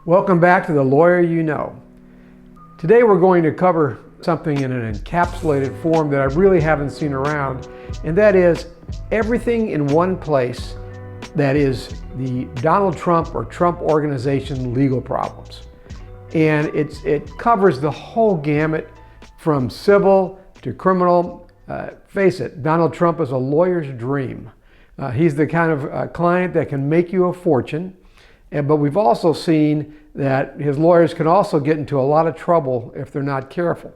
Welcome back to The Lawyer You Know. Today we're going to cover something in an encapsulated form that I really haven't seen around, and that is everything in one place that is the Donald Trump or Trump Organization legal problems. And it covers the whole gamut from civil to criminal. Face it, Donald Trump is a lawyer's dream. He's the kind of client that can make you a fortune. But we've also seen that his lawyers can also get into a lot of trouble if they're not careful.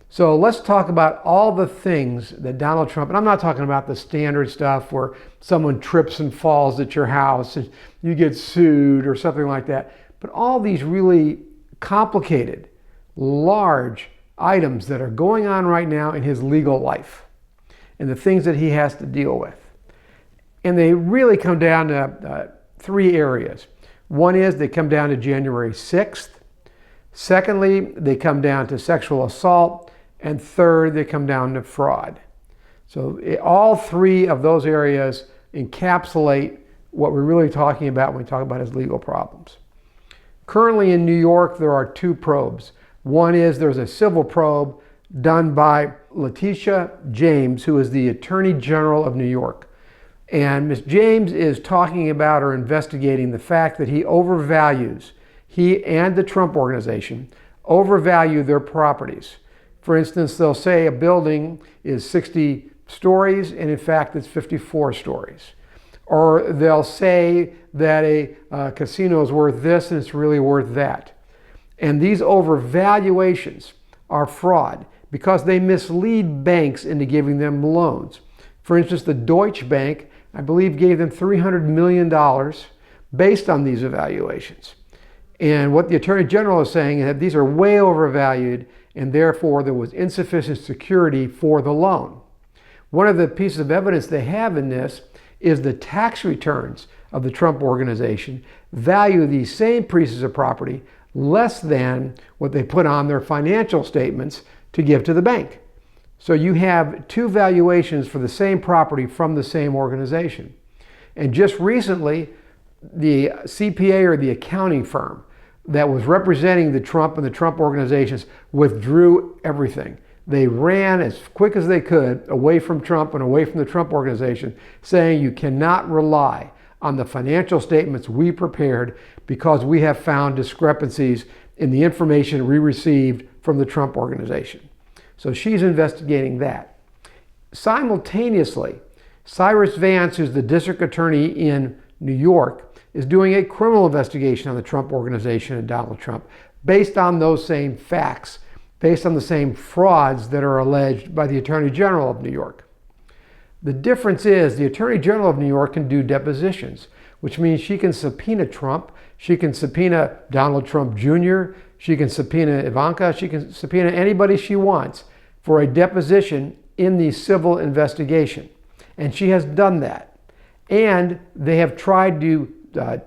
So let's talk about all the things that Donald Trump, and I'm not talking about the standard stuff where someone trips and falls at your house and you get sued or something like that, but all these really complicated, large items that are going on right now in his legal life and the things that he has to deal with. And they really come down to three areas. One is they come down to January 6th. Secondly, they come down to sexual assault. And third, they come down to fraud. So all three of those areas encapsulate what we're really talking about when we talk about his legal problems. Currently in New York, there are two probes. One is there's a civil probe done by Letitia James, who is the Attorney General of New York. And Ms. James is talking about or investigating the fact that he and the Trump Organization overvalue their properties. For instance, they'll say a building is 60 stories and in fact it's 54 stories. Or they'll say that a casino is worth this and it's really worth that. And these overvaluations are fraud because they mislead banks into giving them loans. For instance, the Deutsche Bank, I believe, gave them $300 million based on these evaluations. And what the Attorney General is saying is that these are way overvalued and therefore there was insufficient security for the loan. One of the pieces of evidence they have in this is the tax returns of the Trump Organization value these same pieces of property less than what they put on their financial statements to give to the bank. So you have two valuations for the same property from the same organization. And just recently, the CPA or the accounting firm that was representing the Trump and the Trump organizations withdrew everything. They ran as quick as they could away from Trump and away from the Trump organization, saying you cannot rely on the financial statements we prepared because we have found discrepancies in the information we received from the Trump organization. So she's investigating that. Simultaneously, Cyrus Vance, who's the district attorney in New York, is doing a criminal investigation on the Trump Organization and Donald Trump based on those same facts, based on the same frauds that are alleged by the Attorney General of New York. The difference is the Attorney General of New York can do depositions, which means she can subpoena Trump, she can subpoena Donald Trump Jr., she can subpoena Ivanka, she can subpoena anybody she wants for a deposition in the civil investigation. And she has done that. And they have tried to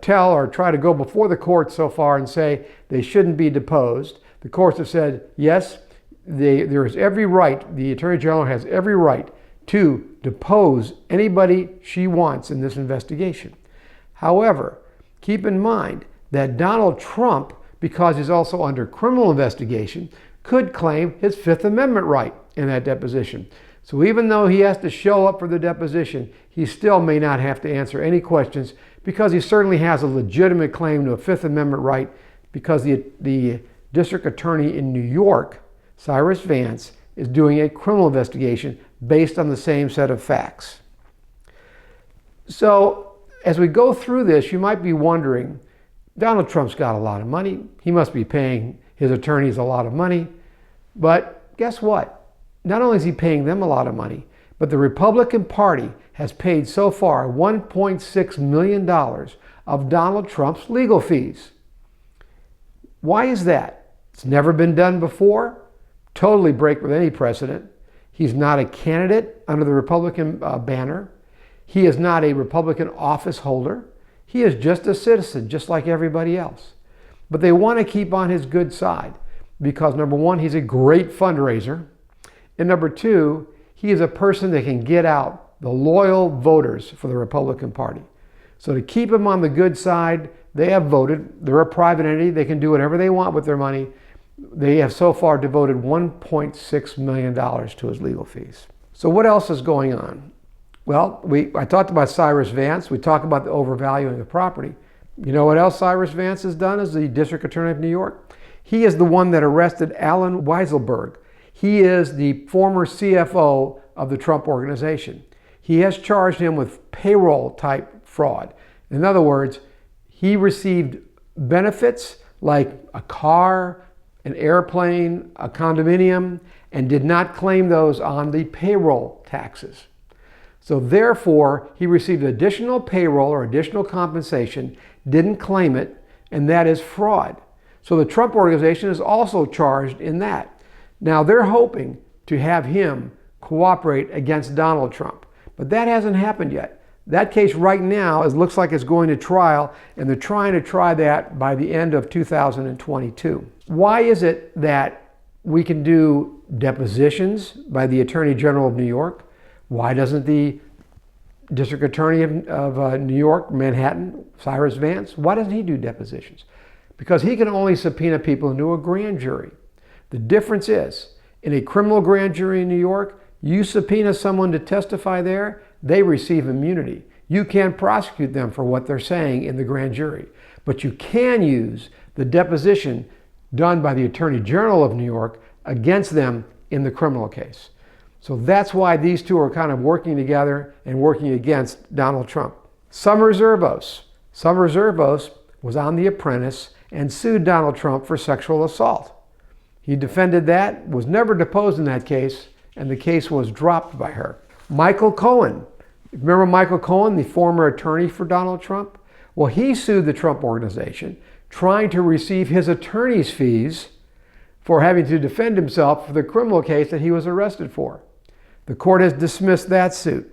try to go before the court so far and say they shouldn't be deposed. The courts have said, yes, there is every right, the Attorney General has every right to depose anybody she wants in this investigation. However, keep in mind that Donald Trump, because he's also under criminal investigation, could claim his Fifth Amendment right in that deposition. So even though he has to show up for the deposition, he still may not have to answer any questions because he certainly has a legitimate claim to a Fifth Amendment right because the district attorney in New York, Cyrus Vance, is doing a criminal investigation based on the same set of facts. So as we go through this, you might be wondering, Donald Trump's got a lot of money. He must be paying his attorneys a lot of money. But guess what? Not only is he paying them a lot of money, but the Republican Party has paid so far $1.6 million of Donald Trump's legal fees. Why is that? It's never been done before. Totally break with any precedent. He's not a candidate under the Republican banner. He is not a Republican office holder. He is just a citizen, just like everybody else. But they want to keep on his good side because, number one, he's a great fundraiser. And number two, he is a person that can get out the loyal voters for the Republican Party. So to keep him on the good side, They have voted. They're a private entity. They can do whatever they want with their money. They have so far devoted $1.6 million to his legal fees. So what else is going on? Well, I talked about Cyrus Vance. We talked about the overvaluing of property. You know what else Cyrus Vance has done as the District Attorney of New York? He is the one that arrested Alan Weiselberg. He is the former CFO of the Trump organization. He has charged him with payroll type fraud. In other words, he received benefits like a car, an airplane, a condominium, and did not claim those on the payroll taxes. So therefore, he received additional payroll or additional compensation, didn't claim it, and that is fraud. So the Trump organization is also charged in that. Now they're hoping to have him cooperate against Donald Trump, but that hasn't happened yet. That case right now looks like it's going to trial, and they're trying to try that by the end of 2022. Why is it that we can do depositions by the Attorney General of New York? Why doesn't the District Attorney of New York, Manhattan, Cyrus Vance, why doesn't he do depositions? Because he can only subpoena people into a grand jury. The difference is, in a criminal grand jury in New York, you subpoena someone to testify there, they receive immunity. You can't prosecute them for what they're saying in the grand jury. But you can use the deposition done by the Attorney General of New York against them in the criminal case. So that's why these two are kind of working together and working against Donald Trump. Summer Zervos. Summer Zervos was on The Apprentice and sued Donald Trump for sexual assault. He defended that, was never deposed in that case, and the case was dropped by her. Michael Cohen. Remember Michael Cohen, the former attorney for Donald Trump? Well, he sued the Trump organization, trying to receive his attorney's fees for having to defend himself for the criminal case that he was arrested for. The court has dismissed that suit.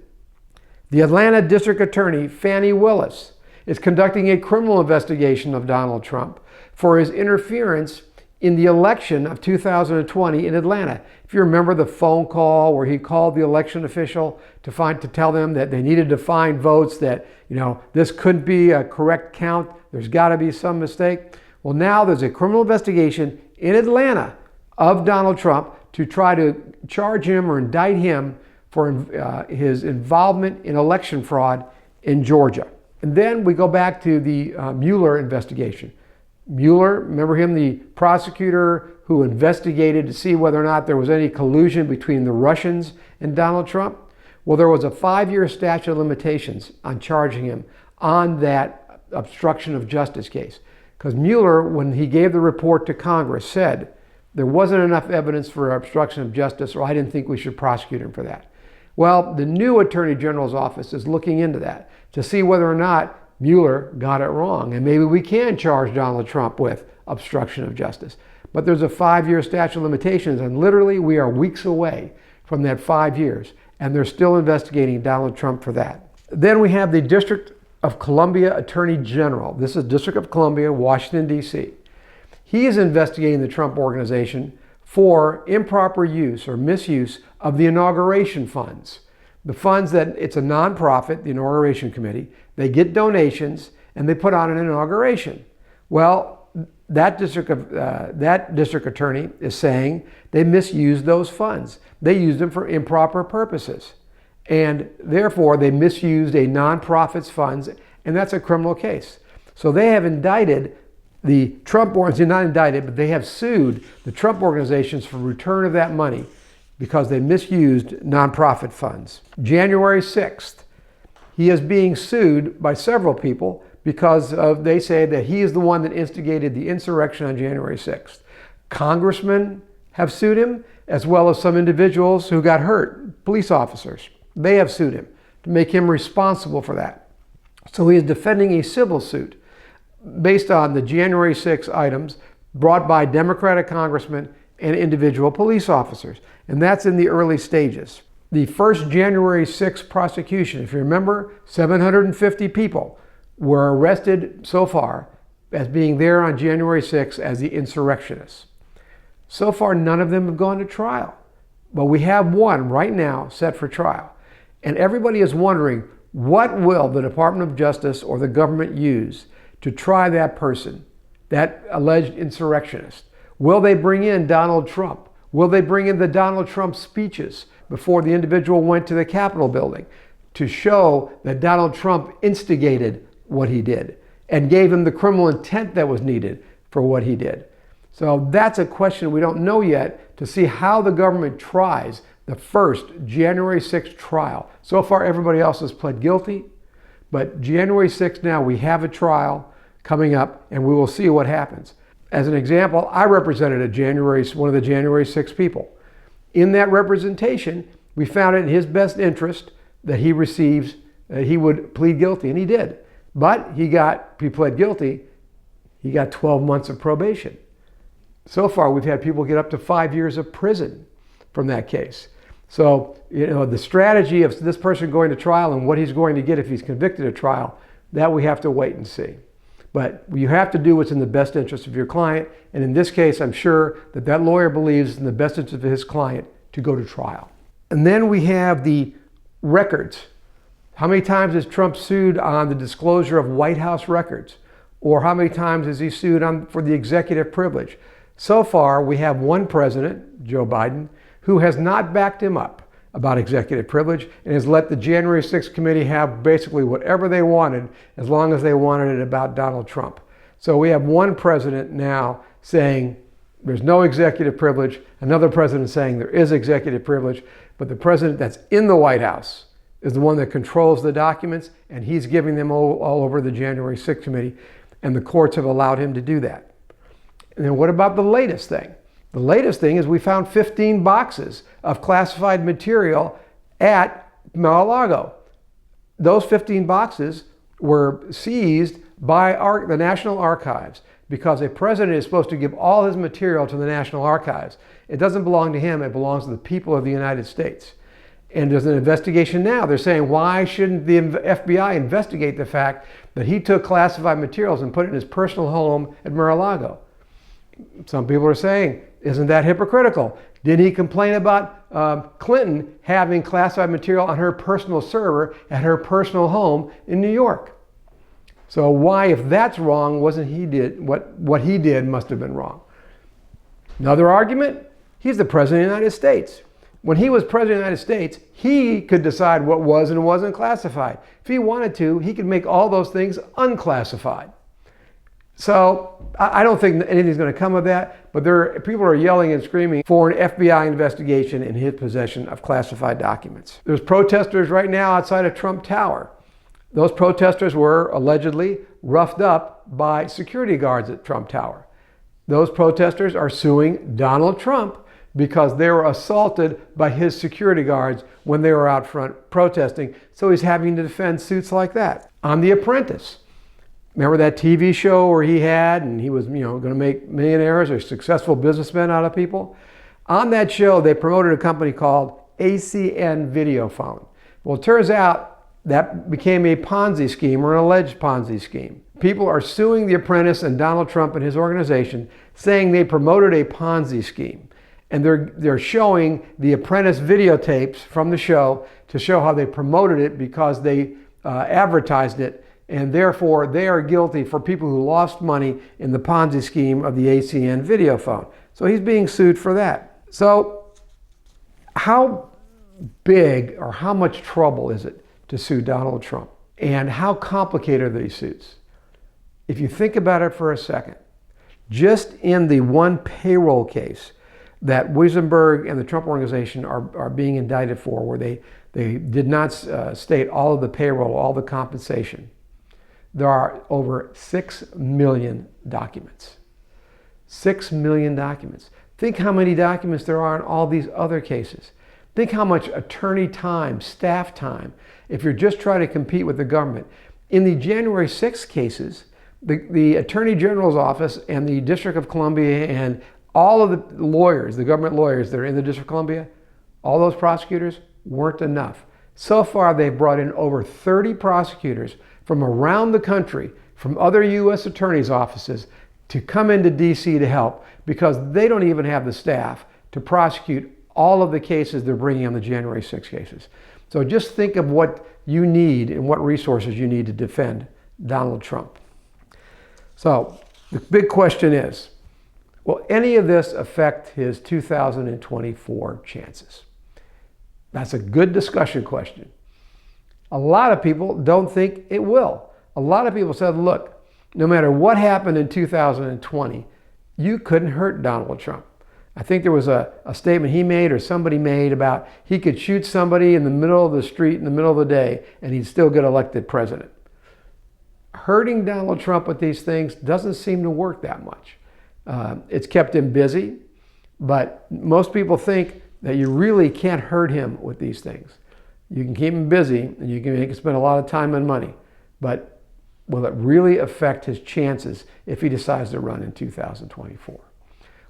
The Atlanta District Attorney, Fani Willis, is conducting a criminal investigation of Donald Trump for his interference in the election of 2020 in Atlanta. If you remember the phone call where he called the election official to tell them that they needed to find votes, that this couldn't be a correct count, there's got to be some mistake. Well, now there's a criminal investigation in Atlanta of Donald Trump to try to charge him or indict him for his involvement in election fraud in Georgia. And then we go back to the Mueller investigation. Mueller, remember him, the prosecutor who investigated to see whether or not there was any collusion between the Russians and Donald Trump? Well, there was a 5-year statute of limitations on charging him on that obstruction of justice case. Because Mueller, when he gave the report to Congress, said there wasn't enough evidence for obstruction of justice, or I didn't think we should prosecute him for that. Well, the new Attorney General's office is looking into that to see whether or not Mueller got it wrong, and maybe we can charge Donald Trump with obstruction of justice. But there's a 5-year statute of limitations, and literally we are weeks away from that 5 years, and they're still investigating Donald Trump for that. Then we have the District of Columbia Attorney General. This is District of Columbia, Washington, D.C. He is investigating the Trump organization for improper use or misuse of the inauguration funds. The funds that, it's a nonprofit, the Inauguration Committee, they get donations and they put on an inauguration. Well, that district attorney is saying they misused those funds. They used them for improper purposes. And therefore, they misused a nonprofit's funds, and that's a criminal case. So they have indicted the Trump organization, not indicted, but they have sued the Trump organizations for return of that money because they misused nonprofit funds. January 6th, he is being sued by several people because they say that he is the one that instigated the insurrection on January 6th. Congressmen have sued him, as well as some individuals who got hurt, police officers. They have sued him to make him responsible for that. So he is defending a civil suit based on the January 6 items brought by Democratic congressmen and individual police officers. And that's in the early stages. The first January 6 prosecution, if you remember, 750 people were arrested so far as being there on January 6 as the insurrectionists. So far, none of them have gone to trial. But we have one right now set for trial. And everybody is wondering, what will the Department of Justice or the government use to try that person, that alleged insurrectionist? Will they bring in Donald Trump? Will they bring in the Donald Trump speeches before the individual went to the Capitol building to show that Donald Trump instigated what he did and gave him the criminal intent that was needed for what he did? So that's a question we don't know yet, to see how the government tries the first January 6th trial. So far, everybody else has pled guilty, but January 6th now, we have a trial coming up, and we will see what happens. As an example, I represented one of the January 6th people. In that representation, we found it in his best interest that he would plead guilty, and he did. But he pled guilty, he got 12 months of probation. So far, we've had people get up to 5 years of prison from that case. So, the strategy of this person going to trial and what he's going to get if he's convicted at trial, that we have to wait and see. But you have to do what's in the best interest of your client. And in this case, I'm sure that lawyer believes it's in the best interest of his client to go to trial. And then we have the records. How many times has Trump sued on the disclosure of White House records? Or how many times has he sued for the executive privilege? So far, we have one president, Joe Biden, who has not backed him up about executive privilege and has let the January 6th committee have basically whatever they wanted, as long as they wanted it about Donald Trump. So we have one president now saying there's no executive privilege, another president saying there is executive privilege, but the president that's in the White House is the one that controls the documents, and he's giving them all over the January 6th committee, and the courts have allowed him to do that. And then what about the latest thing? The latest thing is we found 15 boxes of classified material at Mar-a-Lago. Those 15 boxes were seized by the National Archives because a president is supposed to give all his material to the National Archives. It doesn't belong to him, it belongs to the people of the United States. And there's an investigation now. They're saying, why shouldn't the FBI investigate the fact that he took classified materials and put it in his personal home at Mar-a-Lago? Some people are saying, isn't that hypocritical? Did he complain about Clinton having classified material on her personal server at her personal home in New York? So why, if that's wrong, what he did must have been wrong. Another argument, he's the president of the United States. When he was president of the United States, he could decide what was and wasn't classified. If he wanted to, he could make all those things unclassified. So I don't think anything's going to come of that, but people are yelling and screaming for an FBI investigation in his possession of classified documents. There's protesters right now outside of Trump Tower. Those protesters were allegedly roughed up by security guards at Trump Tower. Those protesters are suing Donald Trump because they were assaulted by his security guards when they were out front protesting. So he's having to defend suits like that. On The Apprentice. Remember that TV show where he was, going to make millionaires or successful businessmen out of people? On that show, they promoted a company called ACN Videophone. Well, it turns out that became a Ponzi scheme, or an alleged Ponzi scheme. People are suing The Apprentice and Donald Trump and his organization, saying they promoted a Ponzi scheme. And they're showing The Apprentice videotapes from the show to show how they promoted it because they advertised it. And therefore, they are guilty for people who lost money in the Ponzi scheme of the ACN Videophone. So he's being sued for that. So how big or how much trouble is it to sue Donald Trump? And how complicated are these suits? If you think about it for a second, just in the one payroll case that Weiselberg and the Trump organization are being indicted for, where they did not state all of the payroll, all the compensation, there are over 6 million documents. 6 million documents. Think how many documents there are in all these other cases. Think how much attorney time, staff time, if you're just trying to compete with the government. In the January 6th cases, the Attorney General's office and the District of Columbia and all of the lawyers, the government lawyers that are in the District of Columbia, all those prosecutors weren't enough. So far, they've brought in over 30 prosecutors from around the country, from other U.S. attorneys' offices, to come into D.C. to help because they don't even have the staff to prosecute all of the cases they're bringing on the January 6 cases. So just think of what you need and what resources you need to defend Donald Trump. So the big question is, will any of this affect his 2024 chances? That's a good discussion question. A lot of people don't think it will. A lot of people said, look, no matter what happened in 2020, you couldn't hurt Donald Trump. I think there was a statement he made or somebody made about he could shoot somebody in the middle of the street in the middle of the day and he'd still get elected president. Hurting Donald Trump with these things doesn't seem to work that much. It's kept him busy, but most people think that you really can't hurt him with these things. You can keep him busy and you can make him spend a lot of time and money, but will it really affect his chances if he decides to run in 2024?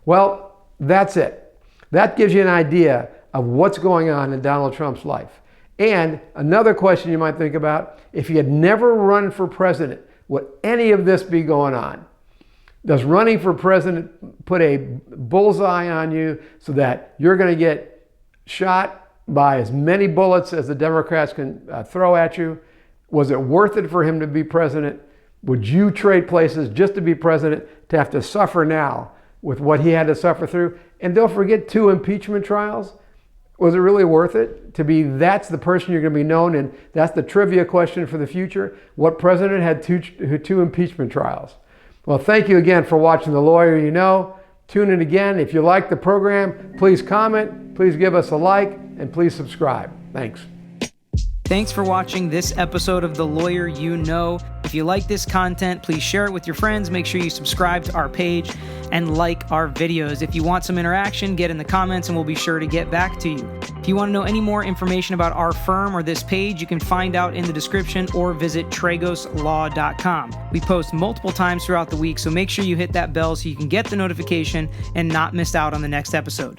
Well, that's it. That gives you an idea of what's going on in Donald Trump's life. And another question you might think about, if he had never run for president, would any of this be going on? Does running for president put a bullseye on you so that you're going to get shot by as many bullets as the Democrats can throw at you? Was it worth it for him to be president? Would you trade places just to be president to have to suffer now with what he had to suffer through? And don't forget 2 impeachment trials. Was it really worth it to be that's the person you're going to be known? And that's the trivia question for the future. What president had two impeachment trials? Well, thank you again for watching The Lawyer You Know. Tune in again. If you like the program, please comment, please give us a like, and please subscribe. Thanks. Thanks for watching this episode of The Lawyer You Know. If you like this content, please share it with your friends. Make sure you subscribe to our page and like our videos. If you want some interaction, get in the comments and we'll be sure to get back to you. If you want to know any more information about our firm or this page, you can find out in the description or visit tragoslaw.com. We post multiple times throughout the week, so make sure you hit that bell so you can get the notification and not miss out on the next episode.